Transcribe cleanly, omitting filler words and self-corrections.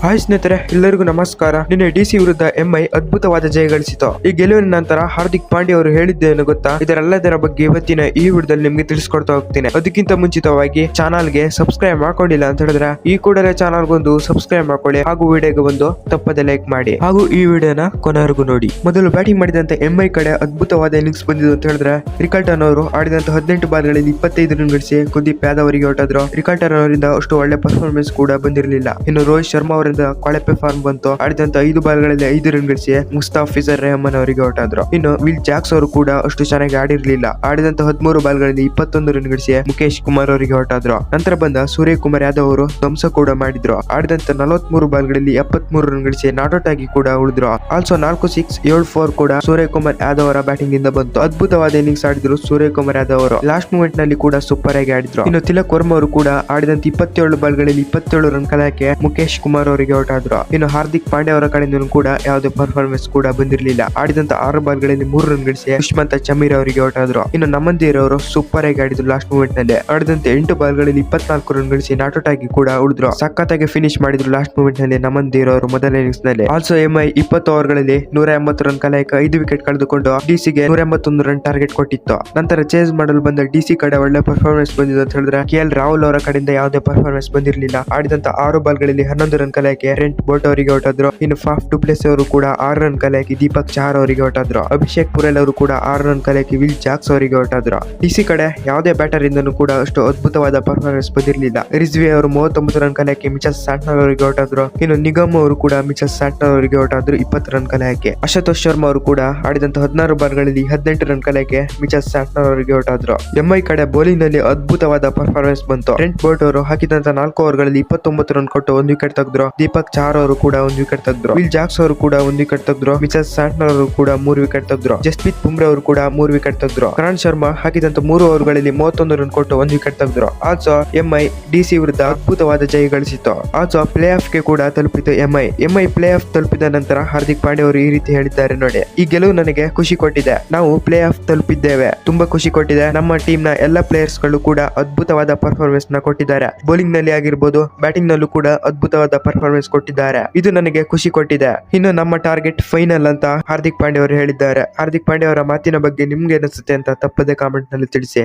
Hi ಸ್ನೇಹಿತರೆ, ಎಲ್ಲರಿಗೂ ನಮಸ್ಕಾರ. ನಿನ್ನೆ ಡಿಸಿ ವಿರುದ್ಧ ಎಂಐ ಅದ್ಭುತವಾದ ಜಯ ಗಳಿಸಿತು. ಈ ಗೆಲುವಿನ ನಂತರ ಹಾರ್ದಿಕ್ ಪಾಂಡ್ಯ ಅವರು ಹೇಳಿದ್ದೇನು ಗೊತ್ತಾ? ಇದರೆಲ್ಲದರ ಬಗ್ಗೆ ಇವತ್ತಿನ ಈ ವಿಡಿಯೋದಲ್ಲಿ ನಿಮ್ಗೆ ತಿಳಿಸ್ಕೊಡ್ತಾ ಹೋಗ್ತೀನಿ. ಅದಕ್ಕಿಂತ ಮುಂಚಿತವಾಗಿ ಚಾನಲ್ಗೆ ಸಬ್ಸ್ಕ್ರೈಬ್ ಮಾಡ್ಕೊಂಡಿಲ್ಲ ಅಂತ ಹೇಳಿದ್ರೆ ಈ ಕೂಡಲೇ ಚಾನಲ್ಗೊಂದು ಸಬ್ಸ್ಕ್ರೈಬ್ ಮಾಡ್ಕೊಳ್ಳಿ, ಹಾಗೂ ವಿಡಿಯೋಗೆ ಒಂದು ತಪ್ಪದೆ ಲೈಕ್ ಮಾಡಿ, ಹಾಗೂ ಈ ವಿಡಿಯೋನ ಕೊನೆವರೆಗೂ ನೋಡಿ. ಮೊದಲು ಬ್ಯಾಟಿಂಗ್ ಮಾಡಿದಂತ ಎಂಐ ಕಡೆ ಅದ್ಭುತವಾದ ಇನ್ನಿಂಗ್ಸ್ ಬಂದಿದ್ದು ಅಂತ ಹೇಳಿದ್ರೆ ರಿಕಾಲ್ಟನ್ ಅವರು ಆಡಿದಂತ 18 ಬಾಲ್ಗಳಲ್ಲಿ 25 ರನ್ ಗಳಿಸಿ ಕುಲ್ದೀಪ್ ಯಾದವ್ ಅವರಿಗೆ ಹೊರಟಿದ್ರು. ರಿಕಾಲ್ಟನ್ ಅವರಿಂದ ಅಷ್ಟು ಒಳ್ಳೆ ಪರ್ಫಾರ್ಮೆನ್ಸ್ ಕೂಡ ಬಂದಿರಲಿಲ್ಲ. ಇನ್ನು ರೋಹಿತ್ ಶರ್ಮಾ ಅವರಿಂದ ಕೊಳೆಪೆ ಫಾರ್ಮ್ ಬಂತು. ಆಡಿದಂತ 5 ಬಾಲ್ಗಳಲ್ಲಿ 5 ರನ್ ಗಳಿಸಿ ಮುಸ್ತಾಫಿಜರ್ ರೆಹಮಾನ್ ಅವರಿಗೆ ಹೊರಟಿದ್ರು. ಇನ್ನು ವಿಲ್ ಜಾಕ್ಸ್ ಅವರು ಕೂಡ ಅಷ್ಟು ಚೆನ್ನಾಗಿ ಆಡಿರಲಿಲ್ಲ. ಆಡಿದಂತ 13 ಬಾಲ್ಗಳಲ್ಲಿ 21 ರನ್ ಗಳಿಸಿ ಮುಖೇಶ್ ಕುಮಾರ್ ಅವರಿಗೆ ಹೊರಟಿದ್ರು. ನಂತರ ಬಂದ ಸೂರ್ಯಕುಮಾರ್ ಯಾದವ್ ಅವರು ಧ್ವಂಸ ಕೂಡ ಮಾಡಿದ್ರು. ಆಡಿದಂತ 43 ಬಾಲ್ಗಳಲ್ಲಿ 73 ರನ್ ಗಳಿಸಿ ನಾಟ್ಔಟ್ ಆಗಿ ಕೂಡ ಉಳಿದ್ರು. ಆಲ್ಸೋ 4 6 7 4 ಕೂಡ ಸೂರ್ಯಕುಮಾರ್ ಯಾದವ್ ಅವರ ಬ್ಯಾಟಿಂಗ್ ಇಂದ ಬಂತು. ಅದ್ಭುತವಾದ ಇನ್ನಿಂಗ್ಸ್ ಆಡಿದ್ರು ಸೂರ್ಯಕುಮಾರ್ ಯಾದವ್ ಅವರು. ಲಾಸ್ಟ್ ಮೂಮೆಂಟ್ ನಲ್ಲಿ ಕೂಡ ಸೂಪರ್ ಆಗಿ ಆಡಿದ್ರು. ಇನ್ನು ತಿಲಕ್ ವರ್ಮಾ ಅವರು ಕೂಡ ಆಡಿದಂತ 27 ಬಾಲ್ಗಳಲ್ಲಿ 27 ರನ್ ಕಲೆಯಕ್ಕೆ ಮುಖೇಶ್ ಕುಮಾರ್ ಅವರಿಗೆ ಹೊರಟಿದ್ರು. ಇನ್ನು ಹಾರ್ದಿಕ್ ಪಾಂಡ್ಯ ಅವರ ಕಡೆಯಿಂದ ಕೂಡ ಯಾವುದೇ ಪರ್ಫಾರ್ಮೆನ್ಸ್ ಕೂಡ ಬಂದಿರಲಿಲ್ಲ. ಆಡಿದಂತ 6 ಬಾಲ್ಗಳಲ್ಲಿ 3 ರನ್ ಗಳಿಸಿ ದುಷ್ಮಂತ ಚಮೀರ್ ಅವರಿಗೆ ಹೊರಟಿದ್ರು. ಇನ್ನು ನಮಂದೀರ್ ಅವರು ಸೂಪರ್ ಆಗಿ ಆಡಿದ್ರು. ಲಾಸ್ಟ್ ಮೂಮೆಂಟ್ ನಲ್ಲಿ ಆಡಿದಂತೆ 8 ಬಾಲ್ಗಳಲ್ಲಿ 24 ರನ್ ಗಳಿಸಿ ನಾಟ್ಔಟ್ ಆಗಿ ಕೂಡ ಉಳಿದ್ರು. ಸಖತ್ತಾಗಿ ಫಿನಿಶ್ ಮಾಡಿದ್ರು ಲಾಸ್ಟ್ ಮೂಮೆಂಟ್ ನಲ್ಲಿ ನಮಂದೀರ್ ಅವರು ಮೊದಲ ಇನ್ನಿಂಗ್ಸ್ ನಲ್ಲಿ. ಆಲ್ಸೋ ಎಂಐ 20 ಓವರ್ಗಳಲ್ಲಿ 180 ರನ್ ಕಲೆಯಕ 5 ವಿಕೆಟ್ ಕಳೆದುಕೊಂಡು ಡಿಸಿಗೆ 181 ರನ್ ಟಾರ್ಗೆಟ್ ಕೊಟ್ಟಿತ್ತು. ನಂತರ ಚೇಸ್ ಮಾಡಲು ಬಂದ ಡಿಸಿ ಕಡೆ ಒಳ್ಳೆ ಪರ್ಫಾರ್ಮೆನ್ಸ್ ಬಂದಿದೆ ಅಂತ ಹೇಳಿದ್ರೆ ಕೆಎಲ್ ರಾಹುಲ್ ಅವರ ಕಡೆಯಿಂದ ಯಾವುದೇ ಪರ್ಫಾರ್ಮೆನ್ಸ್ ಬಂದಿರಲಿಲ್ಲ. ಆಡಿದಂತ 6 ಬಾಲ್ಗಳಲ್ಲಿ 11 ರನ್ ಕಲೆಯಕ್ಕೆ ಟ್ರೆಂಟ್ ಬೋಲ್ಟ್ ಅವರಿಗೆ ಹೊರಟಿದ್ರು. ಇನ್ನು ಫಾಫ್ ಡು ಪ್ಲೆಸಿಸ್ ಅವರು ಕೂಡ 6 ರನ್ ಕಲೆಯಕ್ಕೆ ದೀಪಕ್ ಚಹರ್ ಅವರಿಗೆ ಹೊರಟಿದ್ರು. ಅಭಿಷೇಕ್ ಪುರೇಲ್ ಅವರು ಕೂಡ 6 ರನ್ ಕಲೆಯಕ್ಕೆ ವಿಲ್ ಜಾಕ್ಸ್ ಅವರಿಗೆ ಹೊರಟಿದ್ರು. ಡಿಸಿ ಕಡೆ ಯಾವುದೇ ಬ್ಯಾಟರ್ ಇಂದನೂ ಕೂಡ ಅಷ್ಟು ಅದ್ಭುತವಾದ ಪರ್ಫಾರ್ಮೆನ್ಸ್ ಬಂದಿರಲಿಲ್ಲ. ರಿಜ್ವಿ ಅವರು 39 ರನ್ ಕಲೆಯಕ್ಕೆ ಮಿಚೆಲ್ ಸ್ಯಾಂಟ್ನರ್ ಅವರಿಗೆ ಹೊರಟಿದ್ರು. ಇನ್ನು ನಿಗಮ್ ಅವರು ಕೂಡ ಮಿಚೆಲ್ ಸ್ಯಾಂಟ್ನರ್ ಅವರಿಗೆ ಹೊರಟಿದ್ರು 20 ರನ್ ಕಲೆಯಕ್ಕೆ. ಅಶುತೋಷ್ ಶರ್ಮಾ ಅವರು ಕೂಡ ಆಡಿದಂತ 16 ಬಾಲ್ಗಳಲ್ಲಿ 18 ರನ್ ಕಲೆಯಕ್ಕೆ ಮಿಚೆಲ್ ಸ್ಯಾಂಟ್ನರ್ ಅವರಿಗೆ ಹೊರಟಿದ್ರು. ಎಂಐ ಕಡೆ ಬೌಲಿಂಗ್ ನಲ್ಲಿ ಅದ್ಭುತವಾದ ಪರ್ಫಾರ್ಮೆನ್ಸ್ ಬಂತು. ಟ್ರೆಂಟ್ ಬೋಲ್ಟ್ ಅವರು ಹಾಕಿದಂತ 4 ಓವರ್ಗಳಲ್ಲಿ 29 ರನ್ ಕೊಟ್ಟು 1 ವಿಕೆಟ್ ತೆಗೆದ್ರು. ದೀಪಕ್ ಚಹರ್ ಅವರು ಕೂಡ 1 ವಿಕೆಟ್ ತೆಗೆದ್ರು. ವಿಲ್ ಜಾಕ್ಸ್ ಅವರು ಕೂಡ 1 ವಿಕೆಟ್ ತೆಗೆದ್ರು. ಮಿಚೆಲ್ ಸ್ಯಾಂಟ್ನರ್ ಅವರು ಕೂಡ 3 ವಿಕೆಟ್ ತೆಗೆದ್ರು. ಜಸ್ಪ್ರೀತ್ ಬುಮ್ರಾ ಅವರು ಕೂಡ 3 ವಿಕೆಟ್ ತೆಗೆದ್ರು. ಕರಣ್ ಶರ್ಮಾ ಹಾಕಿದಂತ 3 ಓವರ್ಗಳಲ್ಲಿ 31 ರನ್ ಕೊಟ್ಟು 1 ವಿಕೆಟ್ ತೆಗೆದ್ರು. ಆಲ್ಸೋ ಎಂಐ ಡಿಸಿ ವಿರುದ್ಧ ಅದ್ಭುತವಾದ ಜಯ ಗಳಿಸಿತು. ಆಲ್ಸೋ ಪ್ಲೇ ಆಫ್ ಗೆ ಕೂಡ ತಲುಪಿತು ಎಂಐ ಪ್ಲೇ ಆಫ್ ತಲುಪಿದ ನಂತರ ಹಾರ್ದಿಕ್ ಪಾಂಡ್ಯ ಅವರು ಈ ರೀತಿ ಹೇಳಿದ್ದಾರೆ ನೋಡಿ: ಈ ಗೆಲುವು ನನಗೆ ಖುಷಿ ಕೊಟ್ಟಿದೆ. ನಾವು ಪ್ಲೇ ಆಫ್ ತಲುಪಿದ್ದೇವೆ. ತುಂಬಾ ಖುಷಿ ಕೊಟ್ಟಿದೆ. ನಮ್ಮ ಟೀಮ್ ನ ಎಲ್ಲ ಪ್ಲೇಯರ್ಸ್ ಗಳು ಕೂಡ ಅದ್ಭುತವಾದ ಪರ್ಫಾರ್ಮೆನ್ಸ್ ನ ಕೊಟ್ಟಿದ್ದಾರೆ. ಬೌಲಿಂಗ್ ನಲ್ಲಿ ಆಗಿರ್ಬೋದು, ಬ್ಯಾಟಿಂಗ್ ನಲ್ಲೂ ಕೂಡ ಅದ್ಭುತವಾದ ಪರ್ಫಾರ್ಮೆನ್ಸ್ ಕೊಟ್ಟಿದ್ದಾರೆ. ಇದು ನನಗೆ ಖುಷಿ ಕೊಟ್ಟಿದೆ. ಇನ್ನು ನಮ್ಮ ಟಾರ್ಗೆಟ್ ಫೈನಲ್ ಅಂತ ಹಾರ್ದಿಕ್ ಪಾಂಡ್ಯ ಅವರು ಹೇಳಿದ್ದಾರೆ. ಹಾರ್ದಿಕ್ ಪಾಂಡ್ಯ ಅವರ ಮಾತಿನ ಬಗ್ಗೆ ನಿಮ್ಗೆ ಅನಿಸುತ್ತೆ ಅಂತ ತಪ್ಪದೆ ಕಾಮೆಂಟ್ ನಲ್ಲಿ ತಿಳಿಸಿ.